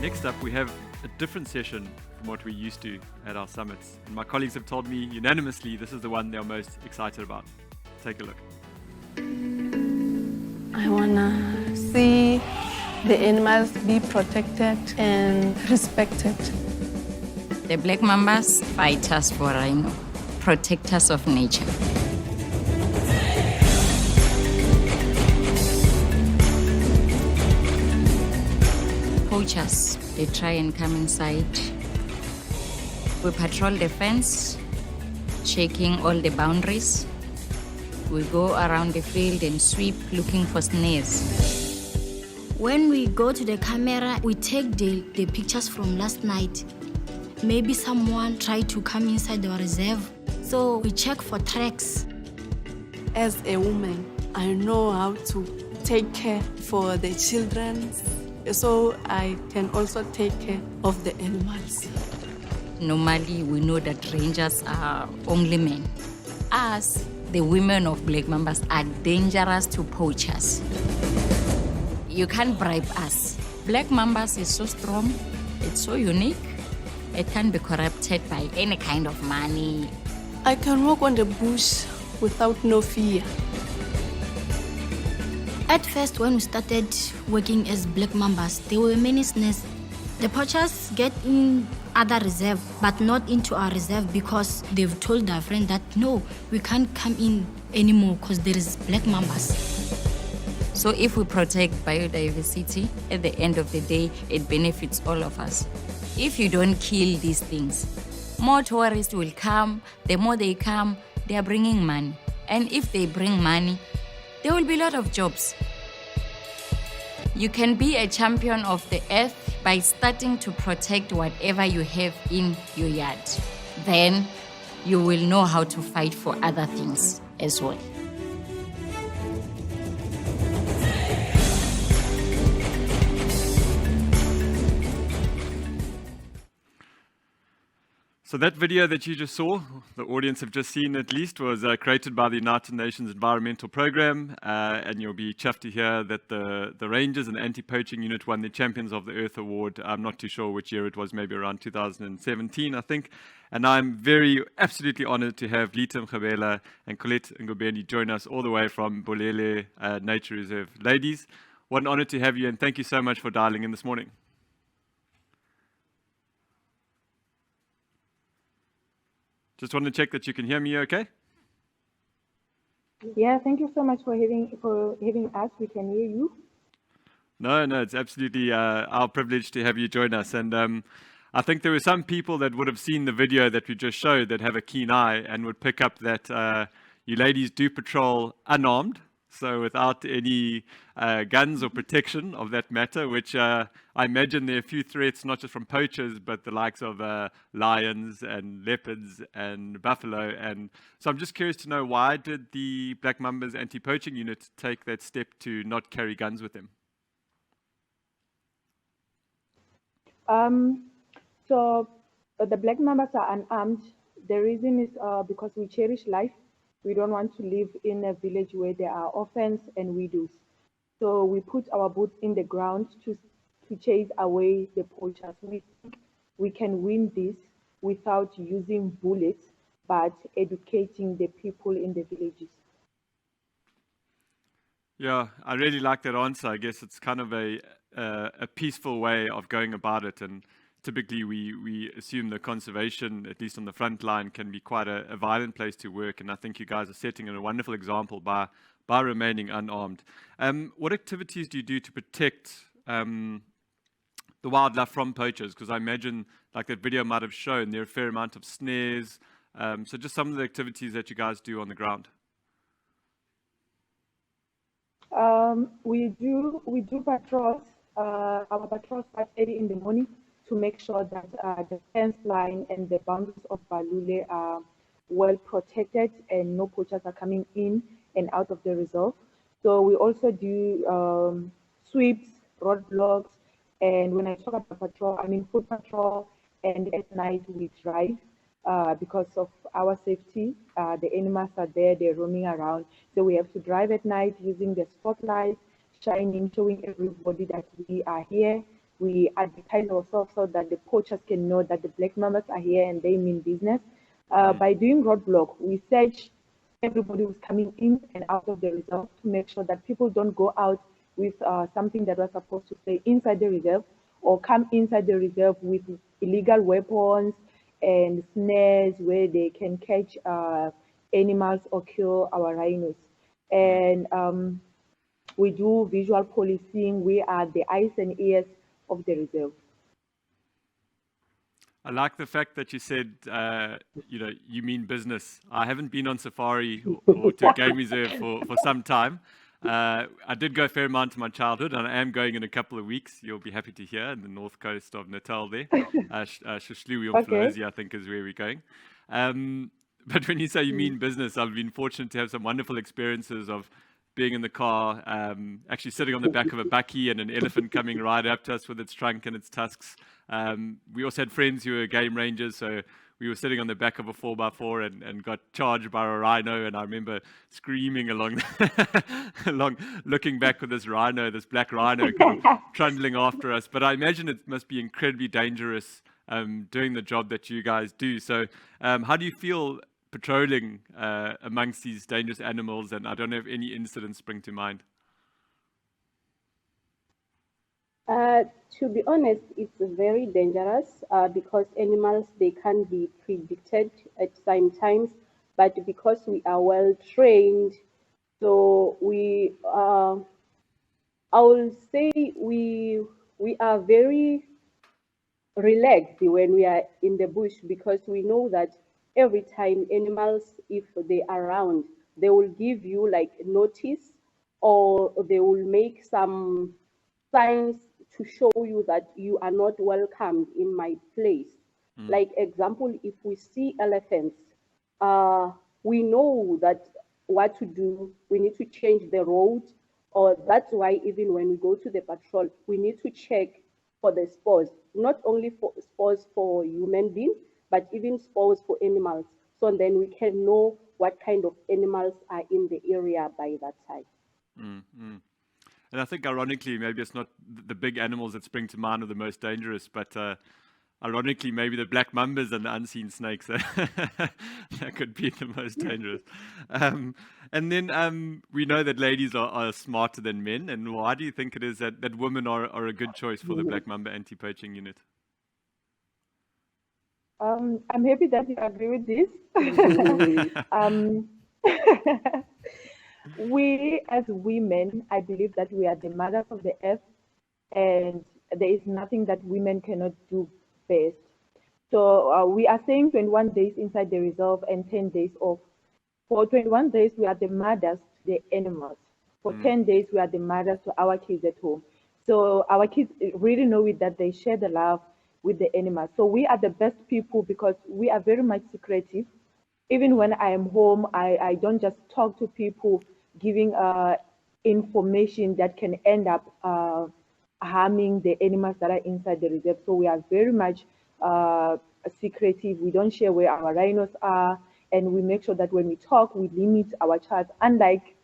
Next up, we have a different session from what we used to at our summits. And my colleagues have told me unanimously this is the one they're most excited about. Take a look. I want to see the animals be protected and respected. The Black Mambas fight us for rhino, protectors of nature. Poachers, they try and come inside. We patrol the fence, checking all the boundaries. We go around the field and sweep looking for snares. When we go to the camera, we take the pictures from last night. Maybe someone tried to come inside the reserve, so we check for tracks. As a woman, I know how to take care for the children, so I can also take care of the animals. Normally, we know that rangers are only men. Us, the women of Black Mambas, are dangerous to poachers. You can't bribe us. Black Mambas is so strong, it's so unique. It can't be corrupted by any kind of money. I can walk on the bush without no fear. At first, when we started working as Black Mambas, there were many snares. The poachers get in other reserve, but not into our reserve because they've told their friend that no, we can't come in anymore because there is Black Mambas. So if we protect biodiversity, at the end of the day, it benefits all of us. If you don't kill these things, more tourists will come. The more they come, they are bringing money. And if they bring money, there will be a lot of jobs. You can be a champion of the earth by starting to protect whatever you have in your yard. Then you will know how to fight for other things as well. So that video that you just saw, the audience have just seen at least, was created by the United Nations Environmental Programme, and you'll be chuffed to hear that the Rangers and the Anti-Poaching Unit won the Champions of the Earth Award. I'm not too sure which year it was, maybe around 2017, I think. And I'm absolutely honoured to have Lita Mkhabela and Colette Ngobeni join us all the way from Bolele Nature Reserve. Ladies, what an honour to have you, and thank you so much for dialing in this morning. Just want to check that you can hear me okay? Yeah, thank you so much for having us. We can hear you. No, it's absolutely our privilege to have you join us. And I think there were some people that would have seen the video that we just showed that have a keen eye and would pick up that you ladies do patrol unarmed, so without any guns or protection of that matter, which I imagine there are a few threats, not just from poachers, but the likes of lions and leopards and buffalo. And so I'm just curious to know, why did the Black Mambas Anti-Poaching Unit take that step to not carry guns with them? So the Black Mambas are unarmed. The reason is because we cherish life. We don't want to live in a village where there are orphans and widows. So we put our boots in the ground to chase away the poachers. We think we can win this without using bullets, but educating the people in the villages. Yeah, I really like that answer. I guess it's kind of a peaceful way of going about it. And typically we assume that conservation, at least on the front line, can be quite a violent place to work. And I think you guys are setting a wonderful example by remaining unarmed. What activities do you do to protect the wildlife from poachers? Because I imagine, like that video might have shown, there are a fair amount of snares. So just some of the activities that you guys do on the ground. We do patrols. Our patrols start early in the morning to make sure that the fence line and the boundaries of Balule are well protected and no poachers are coming in and out of the reserve. So we also do sweeps, roadblocks, and when I talk about patrol, I mean foot patrol, and at night we drive because of our safety. The animals are there, they're roaming around, so we have to drive at night using the spotlight, shining, showing everybody that we are here, we advertise ourselves so that the poachers can know that the Black Mambas are here and they mean business. By doing roadblock, we search everybody who's coming in and out of the reserve to make sure that people don't go out with something that was supposed to stay inside the reserve or come inside the reserve with illegal weapons and snares where they can catch animals or kill our rhinos. And we do visual policing. We are the eyes and ears of the reserve. I like the fact that you said, you mean business. I haven't been on safari or to a game reserve for some time. I did go a fair amount in my childhood, and I am going in a couple of weeks. You'll be happy to hear, in the north coast of Natal there. Shushlui, I think, is where we're going. But when you say you mean business, I've been fortunate to have some wonderful experiences of being in the car, actually sitting on the back of a bakkie and an elephant coming right up to us with its trunk and its tusks. We also had friends who were game rangers, so we were sitting on the back of a 4x4 and got charged by a rhino, and I remember screaming along, looking back with this rhino, this black rhino kind of trundling after us. But I imagine it must be incredibly dangerous doing the job that you guys do. So how do you feel patrolling amongst these dangerous animals? And I don't know if any incidents spring to mind. To be honest, it's very dangerous because animals, they can be predicted at some times, but because we are well trained, so we, I will say we are very relaxed when we are in the bush, because we know that every time animals, if they are around, they will give you like notice, or they will make some signs to show you that you are not welcomed in my place. Like example, if we see elephants, we know that what to do. We need to change the road, or that's why even when we go to the patrol, we need to check for the spores, not only for spores for human beings, but even spores for animals. So then we can know what kind of animals are in the area by that time. And I think ironically, maybe it's not the big animals that spring to mind are the most dangerous, but ironically, maybe the black mambas and the unseen snakes that could be the most dangerous. And then we know that ladies are smarter than men. And why do you think it is that women are a good choice for the Black Mamba Anti-Poaching Unit? I'm happy that you agree with this. We as women, I believe that we are the mothers of the earth, and there is nothing that women cannot do best. So we are saying 21 days inside the reserve and 10 days off. For 21 days, we are the mothers to the animals. For 10 days, we are the mothers to our kids at home. So our kids really know it, that they share the love with the animals. So we are the best people because we are very much secretive. Even when I am home, I don't just talk to people giving information that can end up harming the animals that are inside the reserve. So we are very much secretive. We don't share where our rhinos are, and we make sure that when we talk, we limit our chats. Unlike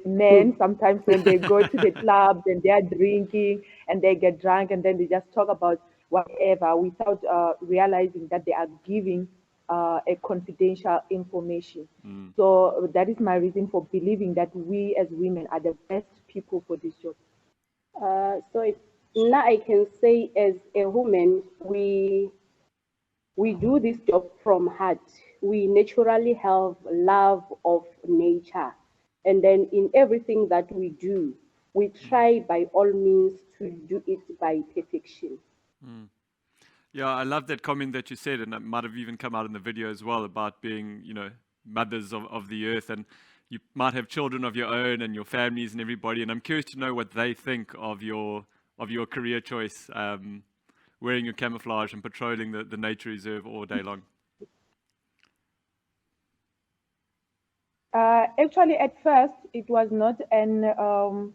men, sometimes when they go to the clubs and they are drinking and they get drunk and then they just talk about whatever without realizing that they are giving a confidential information. So that is my reason for believing that we as women are the best people for this job. Now I can say as a woman, we do this job from heart. We naturally have love of nature. And then in everything that we do, we try by all means to do it by perfection. Yeah, I love that comment that you said, and that might have even come out in the video as well, about being, mothers of the earth, and you might have children of your own and your families and everybody, and I'm curious to know what they think of your career choice, wearing your camouflage and patrolling the nature reserve all day long. Actually, at first, it was not an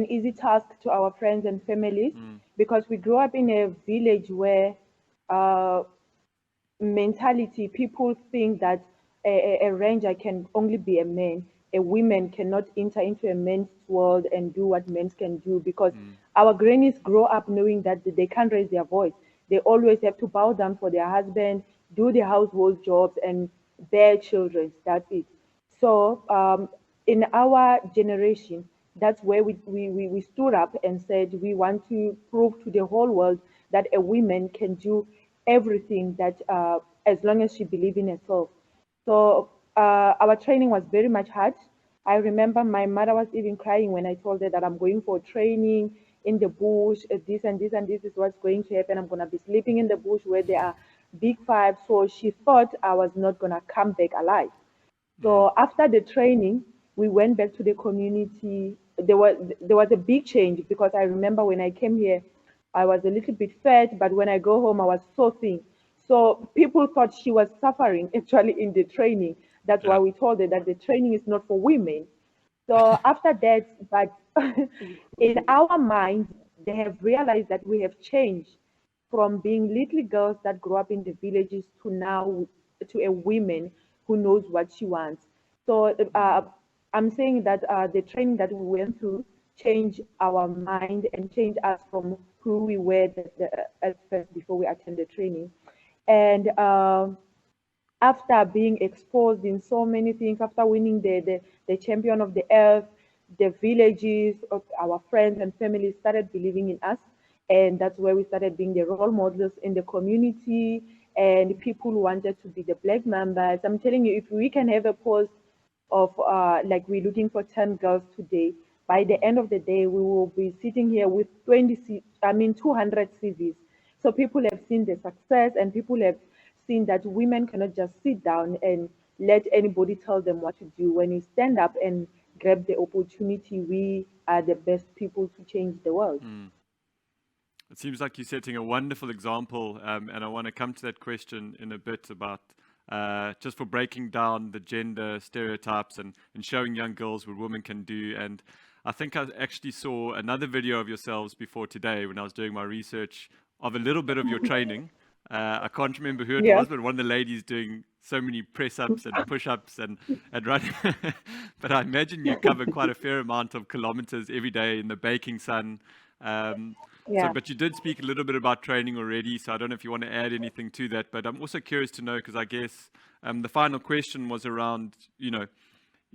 easy task to our friends and families because we grew up in a village where mentality, people think that a ranger can only be a man. a woman cannot enter into a man's world and do what men can do, because our grannies grow up knowing that they can't raise their voice. They always have to bow down for their husband, do the household jobs, and bear children. That's it. So in our generation, that's where we stood up and said we want to prove to the whole world that a woman can do everything, that as long as she believes in herself. So our training was very much hard. I remember my mother was even crying when I told her that I'm going for training in the bush, this and this and this is what's going to happen. I'm going to be sleeping in the bush where there are big fires. So she thought I was not going to come back alive. So after the training, we went back to the community. There was a big change, because I remember when I came here, I was a little bit fat, but when I go home, I was so thin. So people thought she was suffering actually in the training. That's why we told her that the training is not for women. So after that, but in our minds, they have realized that we have changed from being little girls that grew up in the villages to now to a woman who knows what she wants. So I'm saying that the training that we went through changed our mind and changed us from who we were at first before we attended training. And after being exposed in so many things, after winning the champion of the earth, the villages of our friends and families started believing in us. And that's where we started being the role models in the community. And people wanted to be the Black Mambas. I'm telling you, if we can have a post of like we're looking for 10 girls today, by the end of the day, we will be sitting here with 200 CVs. So people have seen the success, and people have seen that women cannot just sit down and let anybody tell them what to do. When you stand up and grab the opportunity, we are the best people to change the world. It seems like you're setting a wonderful example, and I want to come to that question in a bit about just for breaking down the gender stereotypes and showing young girls what women can do. And I think I actually saw another video of yourselves before today when I was doing my research of a little bit of your training. I can't remember who it was, but one of the ladies doing so many press-ups and push-ups and running. But I imagine you cover quite a fair amount of kilometers every day in the baking sun. So, but you did speak a little bit about training already, so I don't know if you want to add anything to that. But I'm also curious to know, because I guess the final question was around,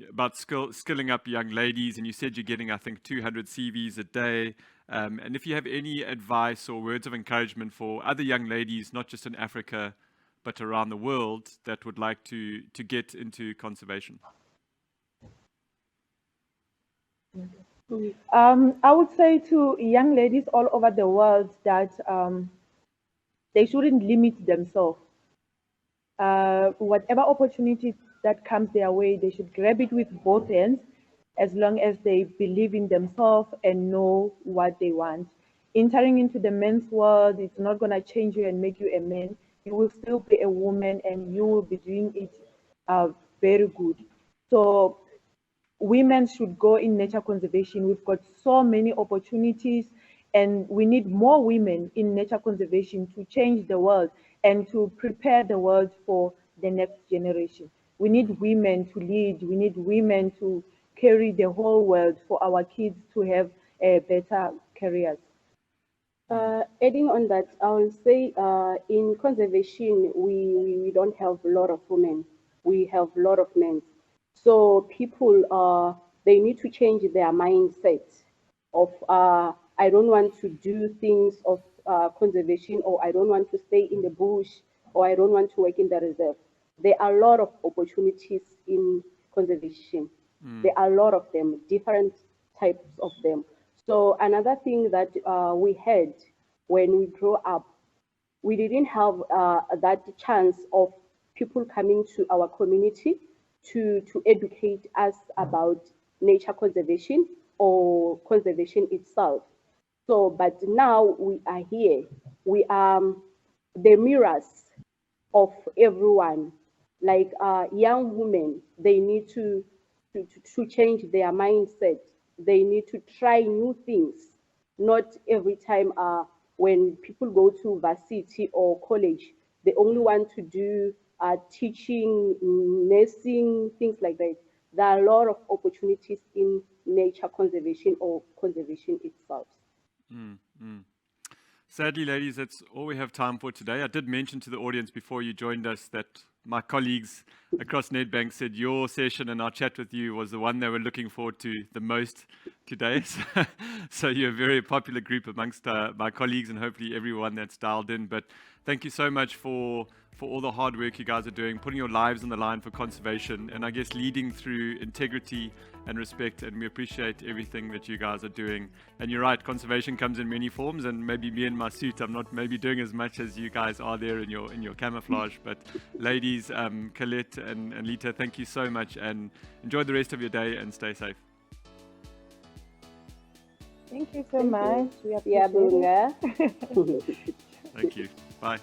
about skilling up young ladies, and you said you're getting, I think, 200 CVs a day. And if you have any advice or words of encouragement for other young ladies, not just in Africa, but around the world, that would like to get into conservation. I would say to young ladies all over the world that they shouldn't limit themselves. Whatever opportunity that comes their way, they should grab it with both hands, as long as they believe in themselves and know what they want. Entering into the men's world, it's not going to change you and make you a man. You will still be a woman, and you will be doing it very good. So women should go in nature conservation. We've got so many opportunities, and we need more women in nature conservation to change the world and to prepare the world for the next generation. We need women to lead. We need women to carry the whole world for our kids to have better careers. Adding on that, I will say in conservation, we don't have a lot of women. We have a lot of men. So people, they need to change their mindset of, I don't want to do things of conservation, or I don't want to stay in the bush, or I don't want to work in the reserve. There are a lot of opportunities in conservation. There are a lot of them, different types of them. So another thing that we had when we grew up, we didn't have that chance of people coming to our community to educate us about nature conservation or conservation itself. So, but now we are here. We are the mirrors of everyone. Like young women, they need to change their mindset. They need to try new things. Not every time when people go to varsity or college, they only want to do teaching, nursing, things like that. there are a lot of opportunities in nature conservation or conservation itself. Sadly, ladies, that's all we have time for today. I did mention to the audience before you joined us that my colleagues across Nedbank said your session and our chat with you was the one they were looking forward to the most today. So you're a very popular group amongst my colleagues and hopefully everyone that's dialed in. But thank you so much for all the hard work you guys are doing, putting your lives on the line for conservation, and I guess leading through integrity and respect. And we appreciate everything that you guys are doing. And you're right, conservation comes in many forms, and maybe me in my suit, I'm not maybe doing as much as you guys are there in your camouflage. But ladies, Colette and Lita, thank you so much, and enjoy the rest of your day and stay safe. Thank you so much. We appreciate Yeah, it. Thank you. Bye.